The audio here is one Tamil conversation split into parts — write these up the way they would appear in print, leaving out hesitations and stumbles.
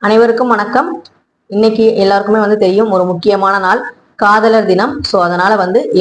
அனைவருக்கும் வணக்கம். இன்னைக்கு எல்லாருக்குமே தெரியும், ஒரு முக்கியமான நாள், காதலர் தினம். ஸோ அதனால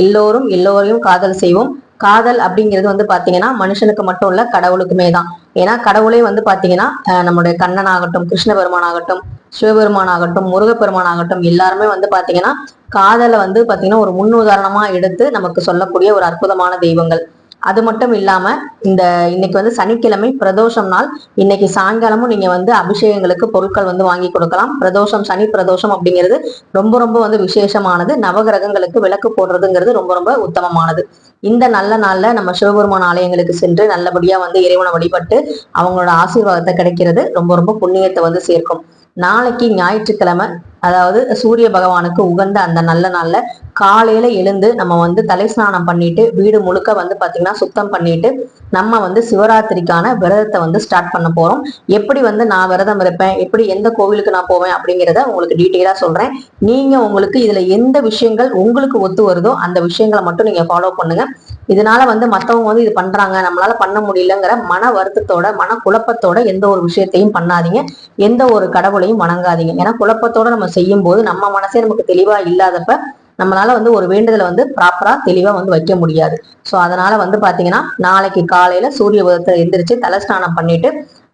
எல்லோரையும் காதல் செய்வோம். காதல் அப்படிங்கிறது பாத்தீங்கன்னா மனுஷனுக்கு மட்டும் இல்ல, கடவுளுக்குமே தான். ஏன்னா கடவுளே பாத்தீங்கன்னா நம்முடைய கண்ணன் ஆகட்டும், கிருஷ்ண பெருமான் ஆகட்டும், சிவபெருமான் ஆகட்டும், முருகப்பெருமான் ஆகட்டும், எல்லாருமே பாத்தீங்கன்னா காதலை பாத்தீங்கன்னா ஒரு முன்னுதாரணமா எடுத்து நமக்கு சொல்லக்கூடிய ஒரு அற்புதமான தெய்வங்கள். அது மட்டும் இல்லாம இன்னைக்கு சனிக்கிழமை பிரதோஷம் நாள். இன்னைக்கு சாயங்காலமும் நீங்க அபிஷேகங்களுக்கு பொருட்கள் வாங்கி கொடுக்கலாம். பிரதோஷம், சனி பிரதோஷம் அப்படிங்கிறது ரொம்ப ரொம்ப விசேஷமானது. நவகிரகங்களுக்கு விளக்கு போடுறதுங்கிறது ரொம்ப ரொம்ப உத்தமமானது. இந்த நல்ல நாள்ல நம்ம சிவபெருமான் ஆலயங்களுக்கு சென்று நல்லபடியா இறைவனை வழிபட்டு அவங்களோட ஆசீர்வாதத்தை கிடைக்கிறது ரொம்ப ரொம்ப புண்ணியத்தை சேர்க்கும். நாளைக்கு ஞாயிற்றுக்கிழமை, அதாவது சூரிய பகவானுக்கு உகந்த அந்த நல்ல நாள்ல காலையில எழுந்து நம்ம தலை ஸ்நானம் பண்ணிட்டு வீடு முழுக்க பாத்தீங்கன்னா சுத்தம் பண்ணிட்டு நம்ம சிவராத்திரிக்கான விரதத்தை ஸ்டார்ட் பண்ண போறோம். எப்படி நான் விரதம் இருப்பேன், எப்படி எந்த கோவிலுக்கு நான் போவேன் அப்படிங்கிறத உங்களுக்கு டீட்டெயிலா சொல்றேன். நீங்க உங்களுக்கு இதுல எந்த விஷயங்கள் உங்களுக்கு ஒத்து வருதோ அந்த விஷயங்களை மட்டும் நீங்க ஃபாலோ பண்ணுங்க. இதனால மத்தவங்க இது பண்றாங்க, நம்மளால பண்ண முடியலங்கிற மன வருத்தத்தோட, மன குழப்பத்தோட எந்த ஒரு விஷயத்தையும் பண்ணாதீங்க. எந்த ஒரு கடவுளையும் வணங்காதீங்க. ஏன்னா குழப்பத்தோட நம்ம செய்யும் போது நம்ம மனசே நமக்கு தெளிவா இல்லாதப்ப நம்மளால ஒரு வேண்டுதலை ப்ராப்பரா தெளிவா வைக்க முடியாது. சோ அதனால பாத்தீங்கன்னா நாளைக்கு காலையில சூரிய உதயத்தை எந்திரிச்சு தலை ஸ்நானம் பண்ணிட்டு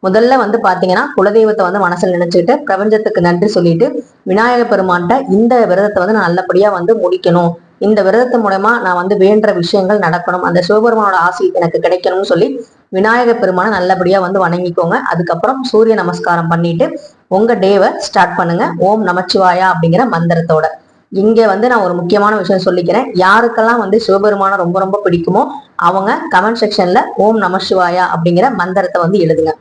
முதல்ல பாத்தீங்கன்னா குலதெய்வத்தை மனசுல நினைச்சுட்டு பிரபஞ்சத்துக்கு நன்றி சொல்லிட்டு விநாயக பெருமான்கிட்ட இந்த விரதத்தை நான் நல்லபடியா முடிக்கணும், இந்த விரதத்து மூலமா நான் வேண்ட விஷயங்கள் நடக்கணும், அந்த சிவபெருமானோட ஆசி எனக்கு கிடைக்கணும்னு சொல்லி விநாயக பெருமானை நல்லபடியா வணங்கிக்கோங்க. அதுக்கப்புறம் சூரிய நமஸ்காரம் பண்ணிட்டு உங்க டேவை ஸ்டார்ட் பண்ணுங்க. ஓம் நமச்சிவாயா அப்படிங்கிற மந்திரத்தோட. இங்க நான் ஒரு முக்கியமான விஷயம் சொல்லிக்கிறேன். யாருக்கெல்லாம் சிவபெருமான ரொம்ப ரொம்ப பிடிக்குமோ அவங்க கமெண்ட் செக்ஷன்ல ஓம் நமசிவாயா அப்படிங்கிற மந்திரத்தை எழுதுங்க.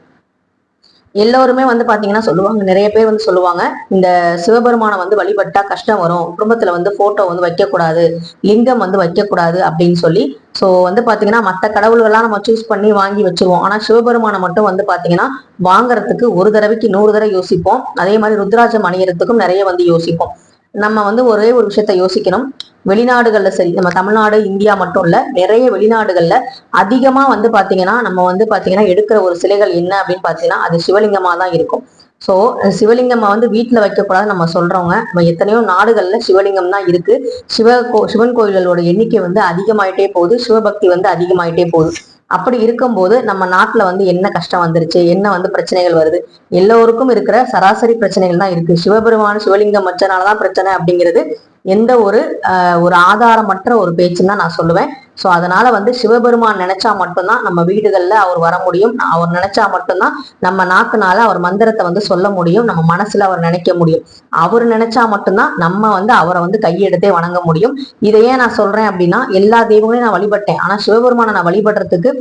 எல்லோருமே பாத்தீங்கன்னா சொல்லுவாங்க, நிறைய பேர் சொல்லுவாங்க, இந்த சிவபெருமானை வழிபட்டா கஷ்டம் வரும், குடும்பத்துல போட்டோ வைக்கக்கூடாது, லிங்கம் வைக்கக்கூடாது அப்படின்னு சொல்லி. சோ பாத்தீங்கன்னா மற்ற கடவுள்கள்லாம் நம்ம சூஸ் பண்ணி வாங்கி வச்சிருவோம். ஆனா சிவபெருமானை மட்டும் பாத்தீங்கன்னா வாங்குறதுக்கு ஒரு தடவைக்கு 100 தடவை யோசிப்போம். அதே மாதிரி ருத்ராட்சம் அணியறதுக்கும் நிறைய யோசிப்போம். நம்ம ஒரே ஒரு விஷயத்த யோசிக்கணும். வெளிநாடுகள்ல சரி, நம்ம தமிழ்நாடு இந்தியா மட்டும் இல்ல, நிறைய வெளிநாடுகள்ல அதிகமா பாத்தீங்கன்னா நம்ம பாத்தீங்கன்னா எடுக்கிற ஒரு சிலைகள் என்ன அப்படின்னு பாத்தீங்கன்னா அது சிவலிங்கமா தான் இருக்கும். சோ சிவலிங்கம்மா வீட்டுல வைக்கக்கூடாதுன்னு நம்ம சொல்றவங்க, நம்ம எத்தனையோ நாடுகள்ல சிவலிங்கம் தான் இருக்கு. சிவன் கோயில்களோட எண்ணிக்கை அதிகமாயிட்டே போகுது, சிவபக்தி அதிகமாயிட்டே போகுது. அப்படி இருக்கும்போது நம்ம நாட்டுல என்ன கஷ்டம் வந்துருச்சு, என்ன பிரச்சனைகள் வருது, எல்லோருக்கும் இருக்கிற சராசரி பிரச்சனைகள் தான் இருக்கு. சிவபெருமான சிவலிங்கம் வச்சனாலதான் பிரச்சனை அப்படிங்கிறது எந்த ஒரு ஆதாரமற்ற ஒரு பேச்சுன்னு தான் நான் சொல்லுவேன். சோ அதனால சிவபெருமான் நினைச்சா மட்டும்தான் நம்ம வீடுகள்ல அவர் வர முடியும். அவர் நினைச்சா மட்டும்தான் நம்ம நாக்குனால அவர் மந்திரத்தை சொல்ல முடியும், நம்ம மனசுல அவர் நினைக்க முடியும். அவர் நினைச்சா மட்டும்தான் நம்ம அவரை கையெடுத்தே வணங்க முடியும். இதையே நான் சொல்றேன் அப்படின்னா, எல்லா தெய்வங்களையும் நான் வழிபட்டேன், ஆனா சிவபெருமானை நான் வழிபடுறதுக்கு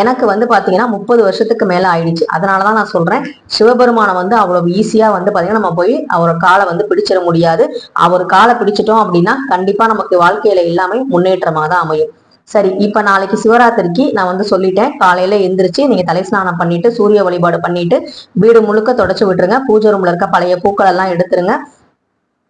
எனக்கு பாத்தீங்கன்னா 30 வருஷத்துக்கு மேல ஆயிடுச்சு. அதனாலதான் நான் சொல்றேன், சிவபெருமானை அவ்வளவு ஈஸியா பாத்தீங்கன்னா நம்ம போய் அவர் காலை பிடிச்சிட முடியாது. அவர் காலை பிடிச்சிட்டோம் அப்படின்னா கண்டிப்பா நமக்கு வாழ்க்கையில எல்லாமே முன்னேற்றமா தான் அமையும். சரி, இப்ப நாளைக்கு சிவராத்திரிக்கு நான் சொல்லிட்டேன். காலையில எந்திரிச்சு நீங்க தலை ஸ்நானம் பண்ணிட்டு சூரிய வழிபாடு பண்ணிட்டு வீடு முழுக்க தொடச்சு விட்டுருங்க. பூஜை ரூம்ல இருக்க பழைய பூக்கள் எல்லாம் எடுத்துருங்க.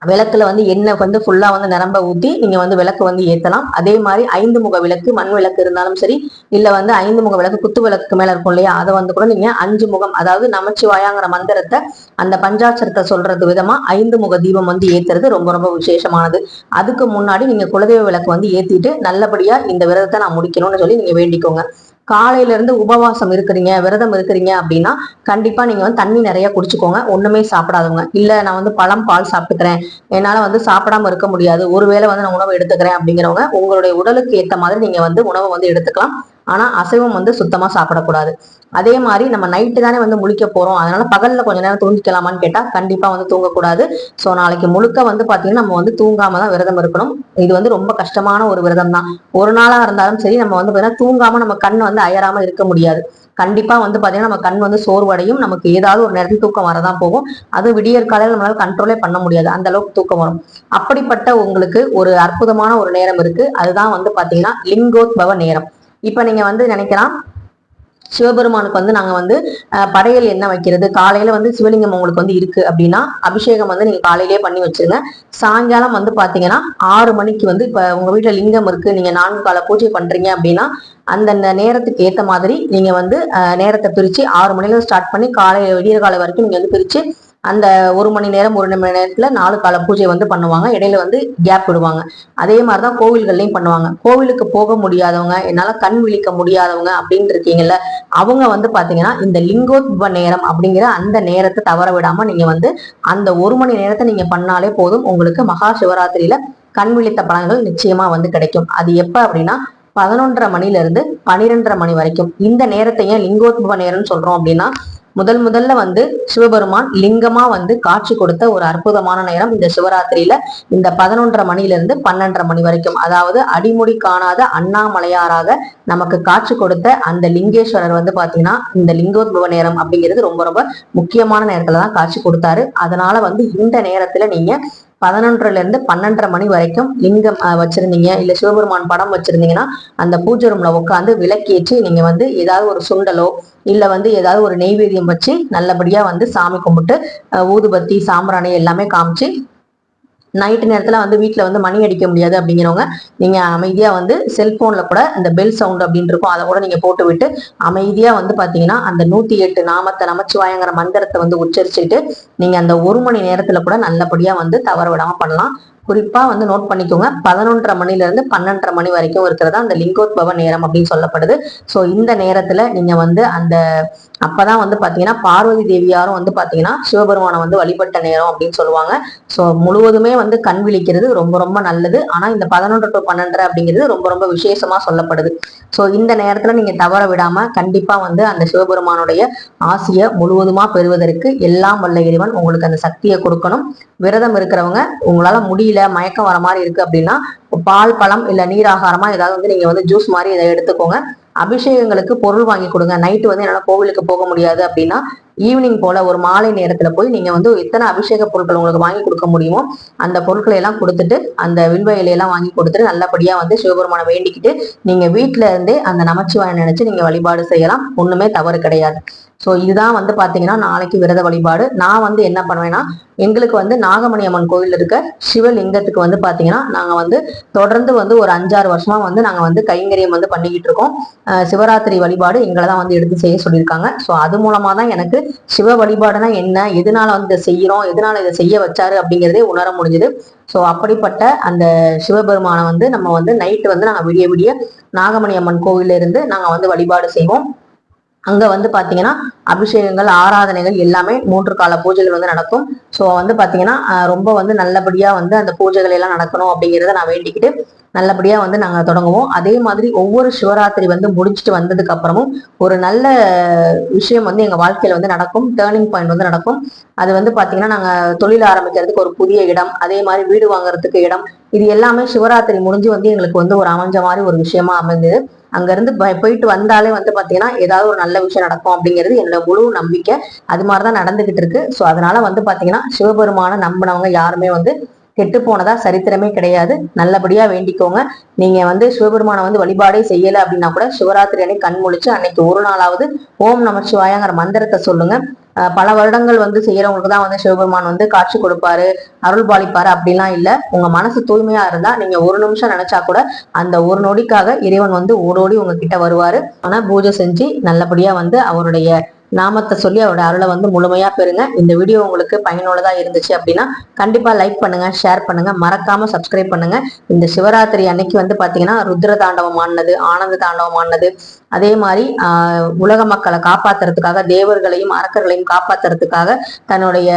விளக்குல எண்ணெய் ஃபுல்லா நிரம்ப ஊத்தி நீங்க விளக்கு ஏத்தலாம். அதே மாதிரி 5 முக விளக்கு, மண் விளக்கு இருந்தாலும் சரி, இல்ல 5 முக விளக்கு குத்து விளக்கு மேல இருக்கும் இல்லையா, அதை கூட நீங்க 5 முகம், அதாவது நமச்சிவாயாங்கிற மந்திரத்தை அந்த பஞ்சாட்சரத்தை சொல்றது விதமா 5 முக தீபம் ஏத்துறது ரொம்ப ரொம்ப விசேஷமானது. அதுக்கு முன்னாடி நீங்க குலதெய்வ விளக்கு ஏத்திட்டு நல்லபடியா இந்த விரதத்தை நான் முடிக்கணும்னு சொல்லி நீங்க வேண்டிக்கோங்க. காலையில இருந்து உபவாசம் இருக்கிறீங்க, விரதம் இருக்கிறீங்க அப்படின்னா கண்டிப்பா நீங்க தண்ணி நிறைய குடிச்சுக்கோங்க. ஒண்ணுமே சாப்பிடாதவங்க, இல்ல நான் பழம் பால் சாப்பிட்டுக்கிறேன், என்னால சாப்பிடாம இருக்க முடியாது, ஒருவேளை நான் உணவு எடுத்துக்கிறேன் அப்படிங்கிறவங்க உங்களுடைய உடலுக்கு ஏத்த மாதிரி நீங்க உணவை எடுத்துக்கலாம். ஆனா அசைவம் சுத்தமா சாப்பிடக்கூடாது. அதே மாதிரி நம்ம நைட்டு தானே முழிக்க போறோம், அதனால பகல்ல கொஞ்ச நேரம் தூங்கிக்கலாமான்னு கேட்டா கண்டிப்பா தூங்கக்கூடாது. சோ நாளைக்கு முழுக்க பாத்தீங்கன்னா நம்ம தூங்காம தான் விரதம் இருக்கணும். இது ரொம்ப கஷ்டமான ஒரு விரதம் தான். ஒரு நாளா இருந்தாலும் சரி, நம்ம பாத்தீங்கன்னா தூங்காம நம்ம கண் அயராம இருக்க முடியாது. கண்டிப்பா பாத்தீங்கன்னா நம்ம கண் சோர்வடையும், நமக்கு ஏதாவது ஒரு நேரத்தில் தூக்கம் வரதான் போகும். அது விடியற் காலையில நம்மளால கண்ட்ரோலே பண்ண முடியாது, அந்த அளவுக்கு தூக்கம் வரும். அப்படிப்பட்ட உங்களுக்கு ஒரு அற்புதமான ஒரு நேரம் இருக்கு. அதுதான் பாத்தீங்கன்னா லிங்கோத்பவ நேரம். இப்ப நீங்க நினைக்கலாம், சிவபெருமானுக்கு நாங்க படையல் என்ன வைக்கிறது, காலையில சிவலிங்கம் உங்களுக்கு இருக்கு அப்படின்னா அபிஷேகம் நீங்க காலையிலேயே பண்ணி வச்சிருங்க. சாயங்காலம் பாத்தீங்கன்னா 6 மணிக்கு இப்ப உங்க வீட்டுல லிங்கம் இருக்கு, நீங்க 4 கால பூஜை பண்றீங்க அப்படின்னா அந்தந்த நேரத்துக்கு ஏத்த மாதிரி நீங்க நேரத்தை பிரிச்சு 6 மணில ஸ்டார்ட் பண்ணி காலை விடிய காலை வரைக்கும் நீங்க பிரிச்சு அந்த 1 மணி நேரம் 1 மணி நேரத்துல 4 கால பூஜை வந்து பண்ணுவாங்க. இடையில வந்து கேப் விடுவாங்க. அதே மாதிரிதான் கோவில்கள்லயும் பண்ணுவாங்க. கோவிலுக்கு போக முடியாதவங்க, என்னால கண் விழிக்க முடியாதவங்க அப்படின்னு இருக்கீங்கல்ல, அவங்க வந்து பாத்தீங்கன்னா இந்த லிங்கோத்பவ நேரம் அப்படிங்கிற அந்த நேரத்தை தவற விடாம நீங்க வந்து அந்த 1 மணி நேரத்தை நீங்க பண்ணாலே போதும். உங்களுக்கு மகா சிவராத்திரியில கண் விழித்த பலன்கள் நிச்சயமா வந்து கிடைக்கும். அது எப்ப அப்படின்னா 11:30 மணில இருந்து 12:30 மணி வரைக்கும். இந்த நேரத்தை ஏன் லிங்கோத்பவ நேரம்னு சொல்றோம் அப்படின்னா, முதல்ல வந்து சிவபெருமான் லிங்கமா வந்து காட்சி கொடுத்த ஒரு அற்புதமான நேரம் இந்த சிவராத்திரியில. இந்த 11:30 மணில இருந்து 12:30 மணி வரைக்கும், அதாவது அடிமுடி காணாத அண்ணாமலையாராக நமக்கு காட்சி கொடுத்த அந்த லிங்கேஸ்வரர் வந்து பாத்தீங்கன்னா இந்த லிங்கோத்பவ நேரம் அப்படிங்கிறது ரொம்ப ரொம்ப முக்கியமான நேரத்துலதான் காட்சி கொடுத்தாரு. அதனால வந்து இந்த நேரத்துல நீங்க 11:30ல இருந்து 12:30 மணி வரைக்கும் லிங்கம் வச்சிருந்தீங்க, இல்ல சிவபெருமான் படம் வச்சிருந்தீங்கன்னா அந்த பூஜை ரூம்ல உட்காந்து விளக்கேற்றி நீங்க வந்து ஏதாவது ஒரு சுண்டலோ இல்ல வந்து ஏதாவது ஒரு நெய்வேத்தியம் வச்சு நல்லபடியா வந்து சாமி கும்பிட்டு ஊதுபத்தி சாம்பிராணி எல்லாமே காமிச்சு, நைட்டு நேரத்துல வந்து வீட்டுல வந்து மணி அடிக்க முடியாது அப்படிங்கிறவங்க நீங்க அமைதியா வந்து செல்போன்ல கூட இந்த பெல் சவுண்ட் அப்படின்னு இருக்கும், அதை கூட நீங்க போட்டு விட்டு அமைதியா வந்து பாத்தீங்கன்னா அந்த 108 நாமத்தை நமச்சிவாயங்கிற மந்திரத்தை வந்து உச்சரிச்சுட்டு நீங்க அந்த 1 மணி நேரத்துல கூட நல்லபடியா வந்து தவற விடாம பண்ணலாம். குறிப்பா வந்து நோட் பண்ணிக்கோங்க, 11:30 மணில இருந்து 12:30 மணி வரைக்கும் இருக்கிறதா அந்த லிங்கோத்பவ நேரம் அப்படின்னு சொல்லப்படுது. சோ இந்த நேரத்துல நீங்க வந்து அந்த அப்பதான் வந்து பாத்தீங்கன்னா பார்வதி தேவியாரும் வந்து பாத்தீங்கன்னா சிவபெருமானை வந்து வழிபட்ட நேரம் அப்படின்னு சொல்லுவாங்க. சோ முழுவதுமே வந்து கண் விழிக்கிறது ரொம்ப ரொம்ப நல்லது. ஆனா இந்த 11 to 12 அப்படிங்கிறது ரொம்ப ரொம்ப விசேஷமா சொல்லப்படுது. சோ இந்த நேரத்துல நீங்க தவற விடாம கண்டிப்பா வந்து அந்த சிவபெருமானுடைய ஆசிய முழுவதுமா பெறுவதற்கு எல்லாம் வல்ல இறைவன் உங்களுக்கு அந்த சக்தியை கொடுக்கணும். விரதம் இருக்கிறவங்க உங்களால முடியல, மயக்கம் வர மாதிரி இருக்கு அப்படின்னா பால் பழம் இல்ல நீராகாரமா ஏதாவது வந்து நீங்க வந்து ஜூஸ் மாதிரி இதை எடுத்துக்கோங்க. அபிஷேகங்களுக்கு பொருள் வாங்கி கொடுங்க. நைட்டு வந்து என்னால கோவிலுக்கு போக முடியாது அப்படின்னா ஈவினிங் போல ஒரு மாலை நேரத்துல போய் நீங்க வந்து எத்தனை அபிஷேக பொருட்கள் உங்களுக்கு வாங்கி கொடுக்க முடியுமோ அந்த பொருட்களை எல்லாம் கொடுத்துட்டு அந்த வில்வ இலையெல்லாம் வாங்கி கொடுத்துட்டு நல்லபடியா வந்து சிவபெருமானை வேண்டிக்கிட்டு நீங்க வீட்டுல இருந்தே அந்த நமச்சிவாயை நினைச்சு நீங்க வழிபாடு செய்யலாம். ஒண்ணுமே தவறு கிடையாது. சோ இதுதான் வந்து பாத்தீங்கன்னா நாளைக்கு விரத வழிபாடு. நான் வந்து என்ன பண்ணுவேன்னா, எங்களுக்கு வந்து நாகமணி அம்மன் கோவில் இருக்க சிவலிங்கத்துக்கு வந்து பாத்தீங்கன்னா நாங்க வந்து தொடர்ந்து வந்து ஒரு 5-6 வருஷமா வந்து நாங்க வந்து கைங்கரியம் வந்து பண்ணிக்கிட்டு இருக்கோம். சிவராத்திரி வழிபாடு எங்களை தான் வந்து எடுத்து செய்ய சொல்லியிருக்காங்க. ஸோ அது மூலமா தான் எனக்கு சிவ வழிபாடுனா என்ன, எதனால வந்து இதை செய்யறோம், எதனால இதை செய்ய வச்சாரு அப்படிங்கிறதே உணர முடிஞ்சுது. ஸோ அப்படிப்பட்ட அந்த சிவபெருமானை வந்து நம்ம வந்து நைட்டு வந்து நாங்கள் விடிய விடிய நாகமணி அம்மன் கோவில்ல இருந்து நாங்கள் வந்து வழிபாடு செய்வோம். அங்க வந்து பாத்தீங்கன்னா அபிஷேகங்கள் ஆராதனைகள் எல்லாமே 3 கால பூஜைகள் வந்து நடக்கும். ஸோ வந்து பாத்தீங்கன்னா ரொம்ப வந்து நல்லபடியா வந்து அந்த பூஜைகள் எல்லாம் நடக்கணும் அப்படிங்கிறத நான் வேண்டிக்கிட்டு நல்லபடியா வந்து நாங்க தொடங்குவோம். அதே மாதிரி ஒவ்வொரு சிவராத்திரி வந்து முடிச்சுட்டு வந்ததுக்கு அப்புறமும் ஒரு நல்ல விஷயம் வந்து எங்க வாழ்க்கையில வந்து நடக்கும். டேர்னிங் பாயிண்ட் வந்து நடக்கும். அது வந்து பாத்தீங்கன்னா நாங்க தொழில் ஆரம்பிக்கிறதுக்கு ஒரு புதிய இடம், அதே மாதிரி வீடு வாங்குறதுக்கு இடம், இது எல்லாமே சிவராத்திரி முடிஞ்சு வந்து எங்களுக்கு வந்து ஒரு அமைஞ்ச மாதிரி ஒரு விஷயமா அமைந்தது. அங்க இருந்து போயிட்டு வந்தாலே வந்து பாத்தீங்கன்னா ஏதாவது ஒரு நல்ல விஷயம் நடக்கும் அப்படிங்கிறது என்னோட முழு நம்பிக்கை. அது மாதிரிதான் நடந்துகிட்டு இருக்கு. சோ அதனால வந்து பாத்தீங்கன்னா சிவபெருமான நம்பினவங்க யாருமே வந்து கெட்டு போனதா சரித்திரமே கிடையாது. நல்லபடியா வேண்டிக்கோங்க. நீங்க வந்து சிவபெருமான வந்து வழிபாடே செய்யல அப்படின்னா கூட சிவராத்திரி அன்னைக்கு கண் முழிச்சு அன்னைக்கு ஒரு நாளாவது ஓம் நமச்சிவாயங்கிற மந்திரத்தை சொல்லுங்க. பல வருடங்கள் வந்து செய்யறவங்களுக்கு தான் வந்து சிவபெருமான் வந்து காட்சி கொடுப்பாரு, அருள் பாலிப்பாரு அப்படிலாம் இல்ல. உங்க மனசு தூய்மையா இருந்தா நீங்க ஒரு நிமிஷம் நினைச்சா கூட அந்த ஒரு நொடிக்காக இறைவன் வந்து ஓடோடி உங்ககிட்ட வருவாரு. ஆனா பூஜை செஞ்சு நல்லபடியா வந்து அவருடைய நாமத்தை சொல்லி அவருடைய அருளை வந்து முழுமையா பெறுங்க. இந்த வீடியோ உங்களுக்கு பயனுள்ளதா இருந்துச்சு அப்படின்னா கண்டிப்பா லைக் பண்ணுங்க, ஷேர் பண்ணுங்க, மறக்காம சப்ஸ்கிரைப் பண்ணுங்க. இந்த சிவராத்திரி அன்னைக்கு வந்து பாத்தீங்கன்னா ருத்ர தாண்டவம் ஆனது, ஆனந்த தாண்டவம் ஆனது, அதே மாதிரி உலக மக்களை காப்பாத்துறதுக்காக, தேவர்களையும் அரக்கர்களையும் காப்பாத்துறதுக்காக தன்னுடைய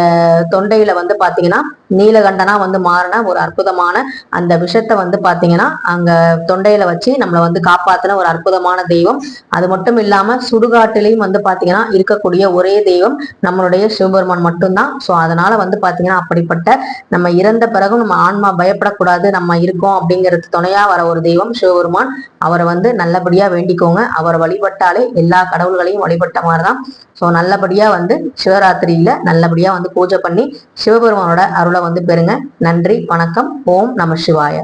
தொண்டையில வந்து பாத்தீங்கன்னா நீலகண்டனா வந்து மாறின ஒரு அற்புதமான அந்த விஷத்தை வந்து பாத்தீங்கன்னா அங்க தொண்டையில வச்சு நம்மளை வந்து காப்பாத்தின ஒரு அற்புதமான தெய்வம். அது மட்டும் இல்லாம சுடுகாட்டிலையும் வந்து பாத்தீங்கன்னா இருக்கக்கூடிய ஒரே தெய்வம் நம்மளுடைய சிவபெருமான் மட்டும்தான். சோ அதனால வந்து பாத்தீங்கன்னா அப்படிப்பட்ட நம்ம இறந்த பிறகும் நம்ம ஆன்மா பயப்படக்கூடாது, நம்ம இருக்கோம் அப்படிங்கிறது துணையா வர ஒரு தெய்வம் சிவபெருமான். அவரை வந்து நல்லபடியா வேண்டிக்கோங்க. அவரை வழிபட்டாலே எல்லா கடவுள்களையும் வழிபட்ட மாதிரிதான். சோ நல்லபடியா வந்து சிவராத்திரியில நல்லபடியா வந்து பூஜை பண்ணி சிவபெருமானோட அருளை வந்து பெறுங்க. நன்றி, வணக்கம். ஓம் நம சிவாய.